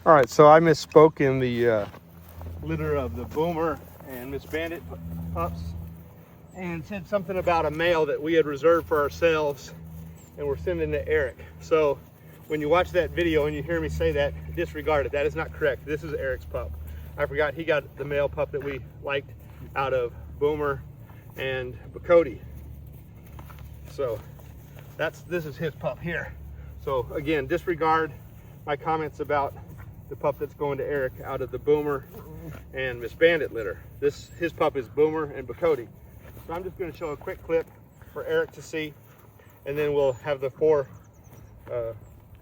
All right, so I misspoke in the litter of the Boomer and Miss Bandit pups and said something about a male that we had reserved for ourselves and we're sending to Eric. So when you watch that video and you hear me say that, disregard it. That is not correct. This is Eric's pup. I forgot he got the male pup that we liked out of Boomer and Cody. So this is his pup here. So again, disregard my comments about the pup that's going to Eric out of the Boomer and Miss Bandit litter. His pup is Boomer and Cody. So I'm just going to show a quick clip for Eric to see, and then we'll have the 4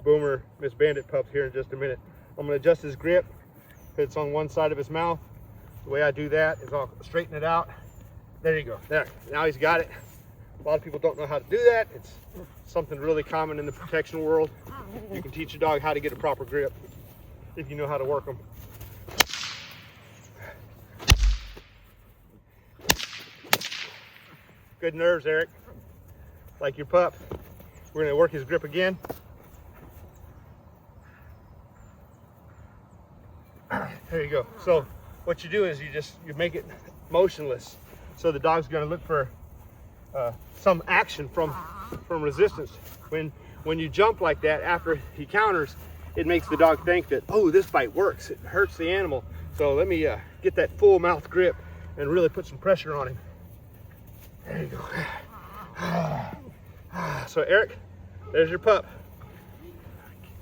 Boomer Miss Bandit pups here in just a minute. I'm going to adjust his grip. It's on one side of his mouth. The way I do that is I'll straighten it out. There you go. There. Now he's got it. A lot of people don't know how to do that. It's something really common in the protection world. You can teach a dog how to get a proper grip if you know how to work them. Good nerves, Eric. Like your pup. We're going to work his grip again. There you go. So what you do is you make it motionless. So the dog's going to look for some action from resistance. When you jump like that after he counters, it makes the dog think that, oh, this bite works. It hurts the animal. So let me get that full mouth grip and really put some pressure on him. There you go. So Eric, there's your pup.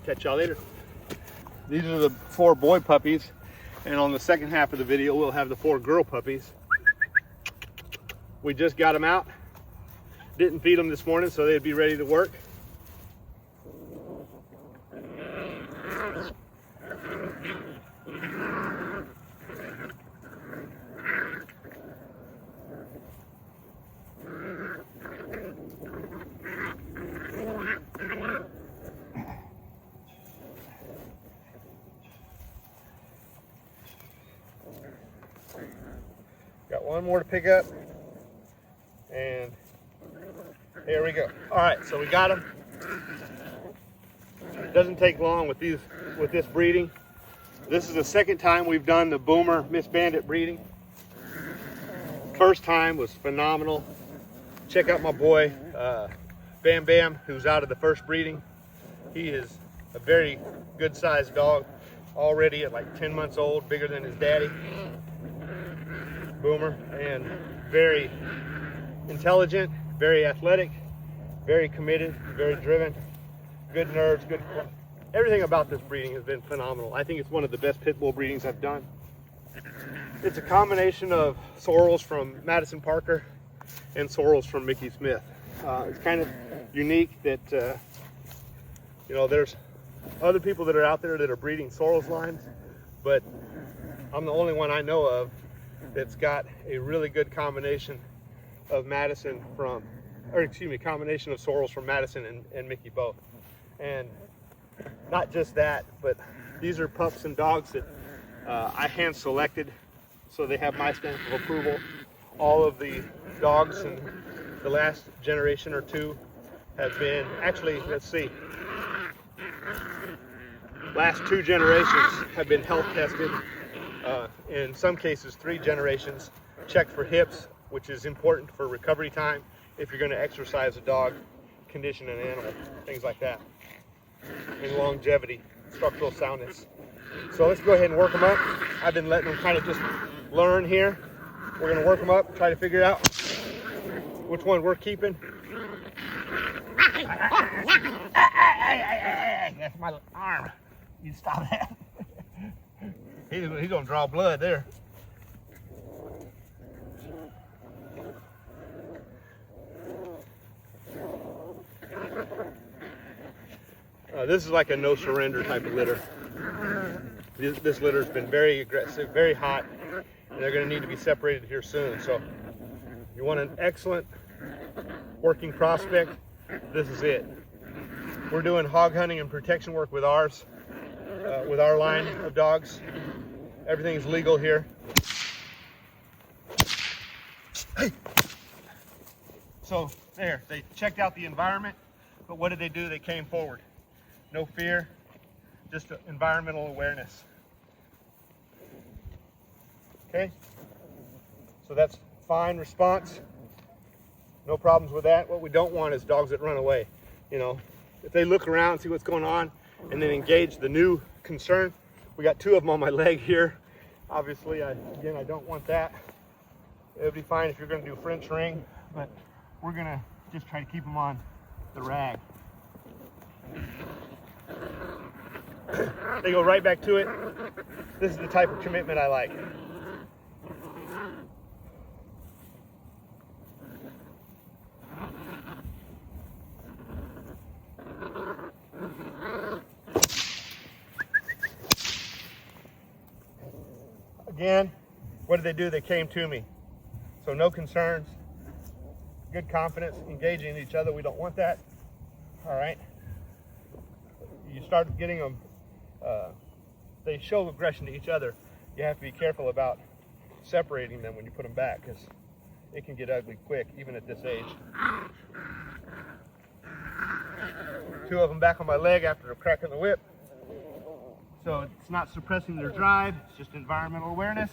Catch y'all later. These are the 4 boy puppies. And on the second half of the video, we'll have the 4 girl puppies. We just got them out. Didn't feed them this morning, so they'd be ready to work. Got one more to pick up, and there we go. All right, so we got them. It doesn't take long with this breeding. This is the second time we've done the Boomer Miss Bandit breeding. First time was phenomenal. Check out my boy Bam Bam, who's out of the first breeding. He is a very good sized dog, already at like 10 months old, bigger than his daddy. Boomer, and very intelligent, very athletic, very committed, very driven, good nerves, everything about this breeding has been phenomenal. I think it's one of the best pit bull breedings I've done. It's a combination of sorrels from Madison Parker and sorrels from Mickey Smith. It's kind of unique that you know, there's other people that are out there that are breeding sorrels lines, but I'm the only one I know of that's got a really good combination of combination of sorrels from Madison and Mickey both. And not just that, but these are pups and dogs that I hand selected, so they have my stamp of approval. All of the dogs in the last generation or 2 have been, actually, let's see, last 2 generations have been health tested. In some cases 3 generations, checked for hips, which is important for recovery time if you're going to exercise a dog, condition an animal, things like that, and longevity, structural soundness. So let's go ahead and work them up. I've been letting them kind of just learn here. We're going to work them up, try to figure out which one we're keeping. That's my arm. You stop that. He's gonna draw blood there. This is like a no surrender type of litter. This litter has been very aggressive, very hot, and they're gonna need to be separated here soon. So you want an excellent working prospect, this is it. We're doing hog hunting and protection work with ours, with our line of dogs. Everything is legal here. Hey. So there, they checked out the environment, but what did they do? They came forward. No fear, just environmental awareness. Okay, so that's fine response. No problems with that. What we don't want is dogs that run away. You know, if they look around, see what's going on, and then engage the new concern. We got 2 of them on my leg here. Obviously, again, I don't want that. It would be fine if you're going to do French ring, but we're going to just try to keep them on the rag. They go right back to it. This is the type of commitment I like. Again, what did they do? They came to me. So no concerns, good confidence, engaging each other. We don't want that. All right. You start getting them, they show aggression to each other. You have to be careful about separating them when you put them back, because it can get ugly quick, even at this age. 2 of them back on my leg after cracking the whip. So it's not suppressing their drive, it's just environmental awareness.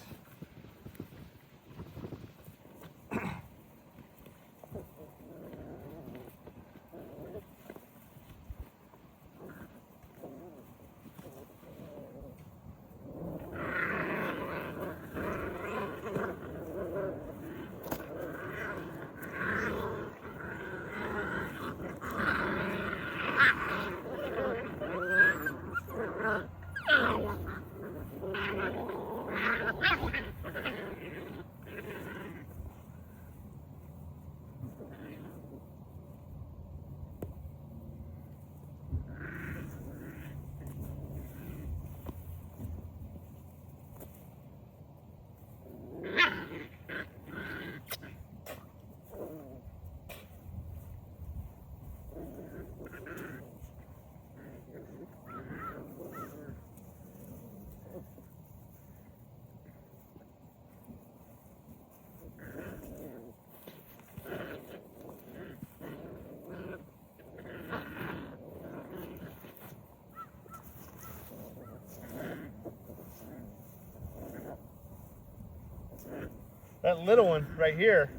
That little one right here,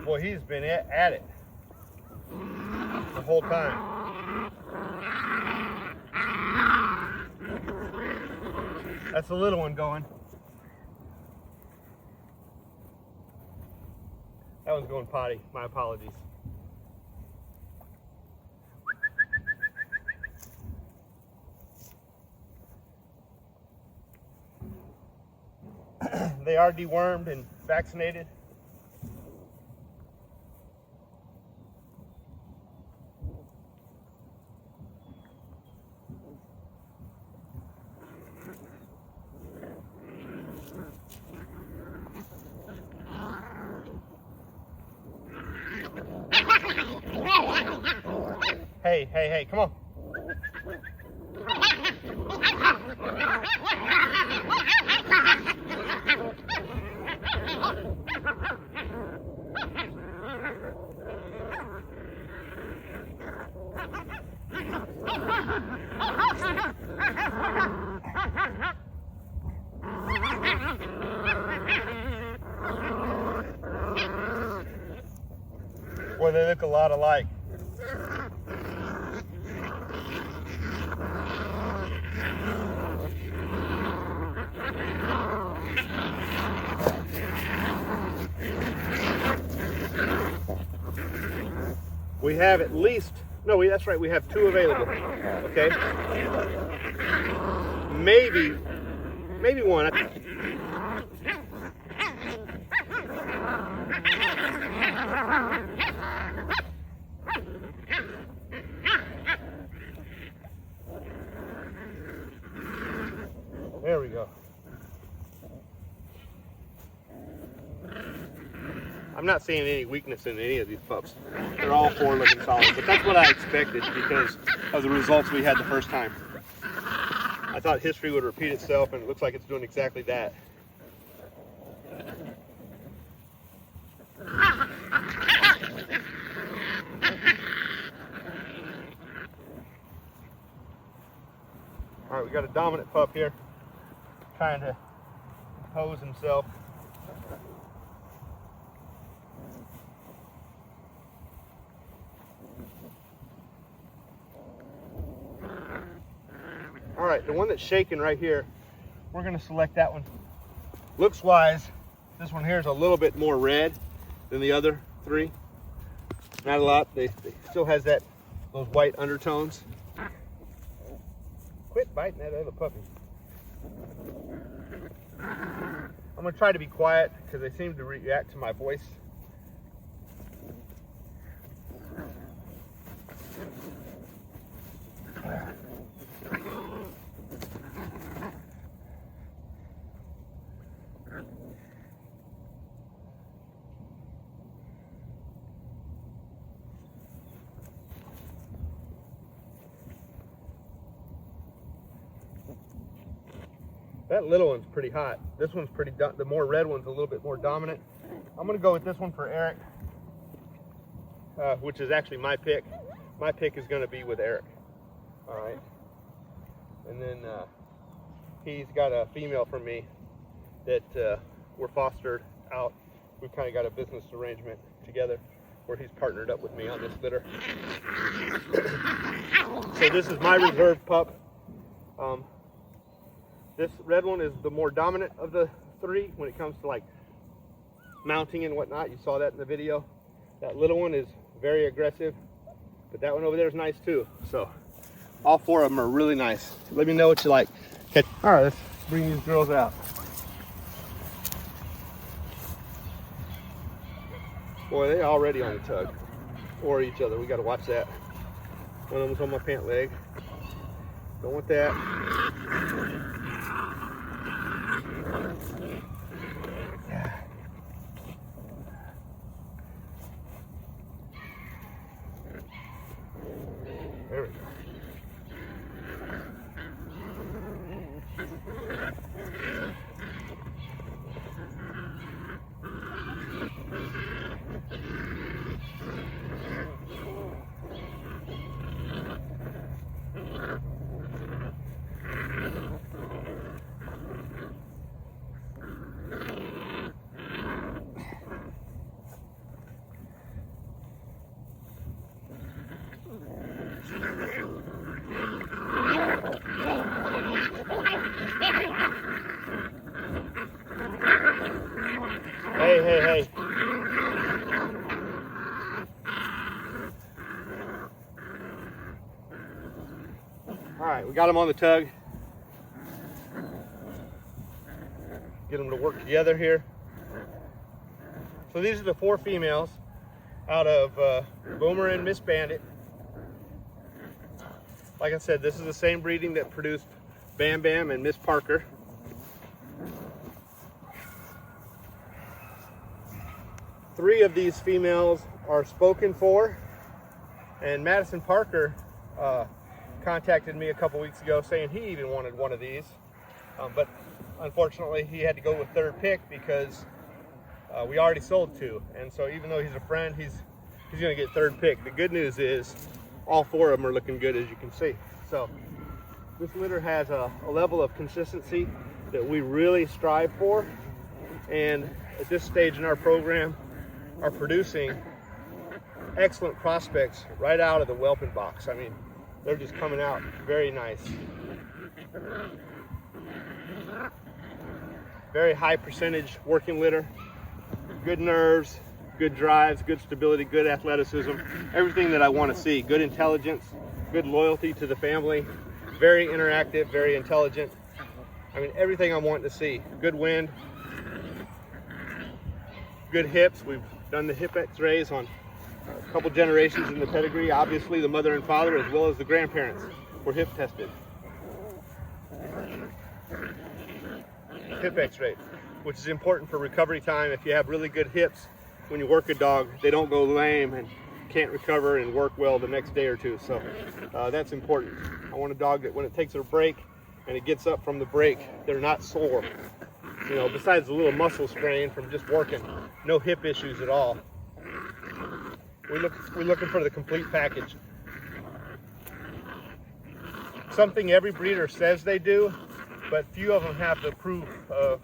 boy, he's been at it the whole time. That's the little one going. That one's going potty. My apologies. They are dewormed and vaccinated. Hey, come on. Boy, they look a lot alike. We have at least, no, that's right, we have 2 available, okay? Maybe 1. There we go. I'm not seeing any weakness in any of these pups. They're all 4 looking solid, but that's what I expected because of the results we had the first time. I thought history would repeat itself, and it looks like it's doing exactly that. All right, we got a dominant pup here, trying to impose himself. All right, the one that's shaking right here, we're gonna select that one. Looks wise, this one here is a little bit more red than the other three. Not a lot, they still has those white undertones. Quit biting that other puppy. I'm gonna try to be quiet because they seem to react to my voice. That little one's pretty hot. This one's pretty, the more red one's a little bit more dominant. I'm gonna go with this one for Eric, which is actually my pick. My pick is gonna be with Eric. All right. And then he's got a female from me that we're fostered out. We've kind of got a business arrangement together where he's partnered up with me on this litter. So this is my reserve pup. This red one is the more dominant of the three when it comes to like mounting and whatnot. You saw that in the video. That little one is very aggressive, but that one over there is nice too. So all four of them are really nice. Let me know what you like. Okay. All right, let's bring these girls out. Boy, they're already on the tug or each other. We got to watch that. One of them's on my pant leg. Don't want that. There we go. Hey. All right, we got them on the tug. Get them to work together here. So these are the four females out of Boomer and Miss Bandit. Like I said, this is the same breeding that produced Bam Bam and Miss Parker. Three of these females are spoken for, and Madison Parker contacted me a couple weeks ago saying he even wanted one of these, but unfortunately he had to go with third pick because we already sold two, and so even though he's a friend, he's gonna get third pick. The good news is all four of them are looking good, as you can see. So this litter has a level of consistency that we really strive for, and at this stage in our program are producing excellent prospects right out of the whelping box. I mean, they're just coming out very nice. Very high percentage working litter, good nerves, good drives, good stability, good athleticism, everything that I want to see. Good intelligence, good loyalty to the family, very interactive, very intelligent. I mean, everything I'm wanting to see. Good wind, good hips. We've done the hip x-rays on a couple generations in the pedigree. Obviously, the mother and father, as well as the grandparents, were hip tested. Hip x-ray, which is important for recovery time. If you have really good hips, when you work a dog, they don't go lame and can't recover and work well the next day or two. So that's important. I want a dog that when it takes a break and it gets up from the break, they're not sore. You know, besides a little muscle strain from just working, no hip issues at all. We're looking for the complete package. something every breeder says they do, but few of them have the proof of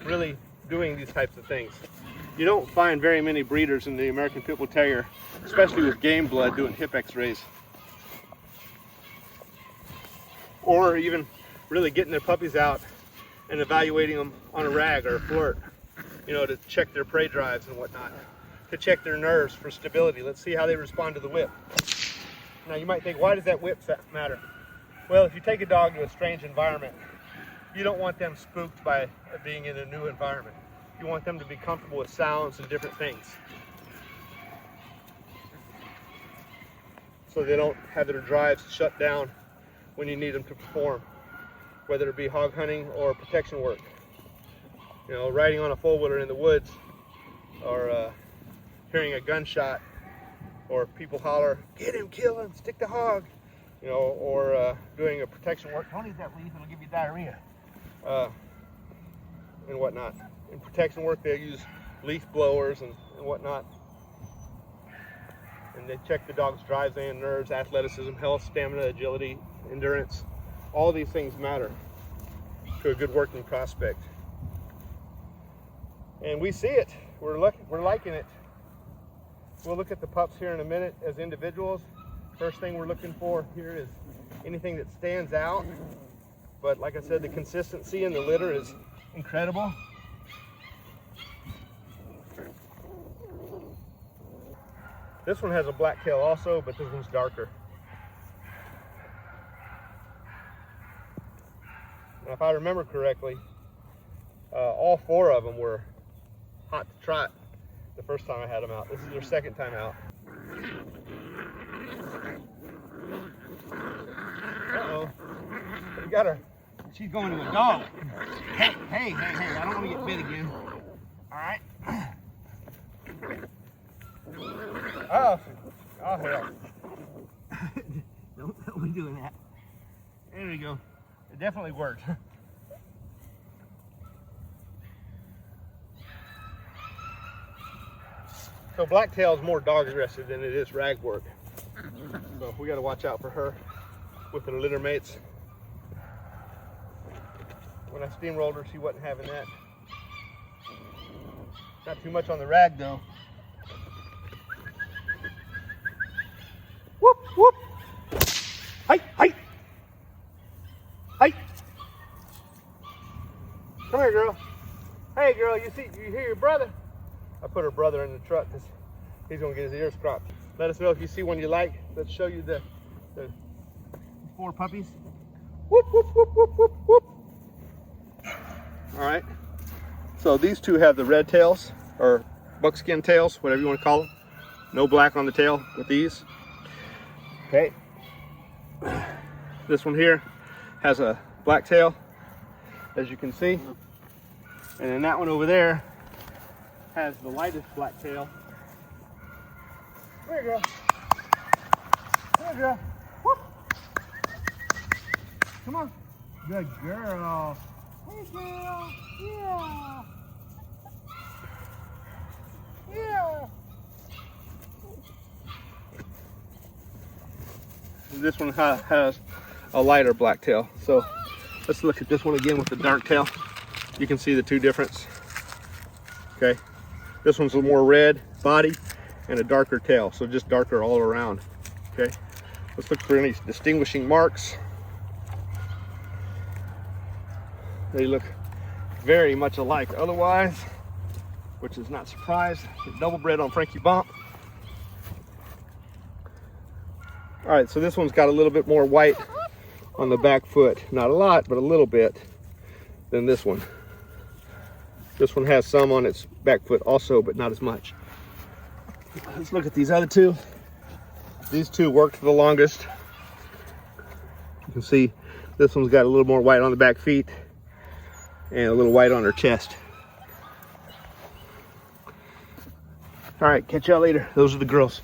really doing these types of things. You don't find very many breeders in the American Pit Bull Terrier, especially with game blood, doing hip x-rays. Or even really getting their puppies out and evaluating them on a rag or a flirt, you know, to check their prey drives and whatnot, to check their nerves for stability. Let's see how they respond to the whip. Now you might think, why does that whip matter? Well, if you take a dog to a strange environment, you don't want them spooked by being in a new environment. You want them to be comfortable with sounds and different things, so they don't have their drives shut down when you need them to perform, whether it be hog hunting or protection work. You know, riding on a four-wheeler in the woods, or hearing a gunshot, or people holler, "Get him, kill him, stick the hog," you know, or doing a protection work. Don't eat that leaf, it'll give you diarrhea, and whatnot. In protection work, they use leaf blowers and whatnot. And they check the dog's drives and nerves, athleticism, health, stamina, agility, endurance. All these things matter to a good working prospect. And we see it. We're liking it. We'll look at the pups here in a minute as individuals. First thing we're looking for here is anything that stands out. But like I said, the consistency in the litter is incredible. This one has a black tail also, but this one's darker. Now, if I remember correctly, all four of them were hot to trot the first time I had them out. This is their second time out. Uh-oh. We got her. She's going to a dog. Hey, I don't want to get bit again. All right. Oh hell. Don't be doing that. There we go. It definitely worked. So blacktail is more dog aggressive than it is rag work. So we got to watch out for her with her litter mates. When I steamrolled her, she wasn't having that. Not too much on the rag though. Whoop, whoop. Hey. Come here, girl. Hey, girl, you hear your brother? I put her brother in the truck because he's going to get his ears cropped. Let us know if you see one you like. Let's show you the four puppies. Whoop, whoop, whoop, whoop, whoop, whoop. All right. So these two have the red tails, or buckskin tails, whatever you want to call them. No black on the tail with these. Okay. This one here has a black tail, as you can see. And then that one over there has the lightest black tail. There you go. There you go. Whoop. Come on. Good girl. Hey, girl. Yeah. Yeah. This one has a lighter black tail. So let's look at this one again with the dark tail. You can see the two difference. Okay. This one's a more red body and a darker tail, so just darker all around. Okay. Let's look for any distinguishing marks. They look very much alike otherwise, which is not surprised. Double bred on Frankie Bump. All right, so this one's got a little bit more white on the back foot. Not a lot, but a little bit than this one. This one has some on its back foot also, but not as much. Let's look at these other two. These two worked the longest. You can see this one's got a little more white on the back feet and a little white on her chest. All right, catch y'all later. Those are the girls.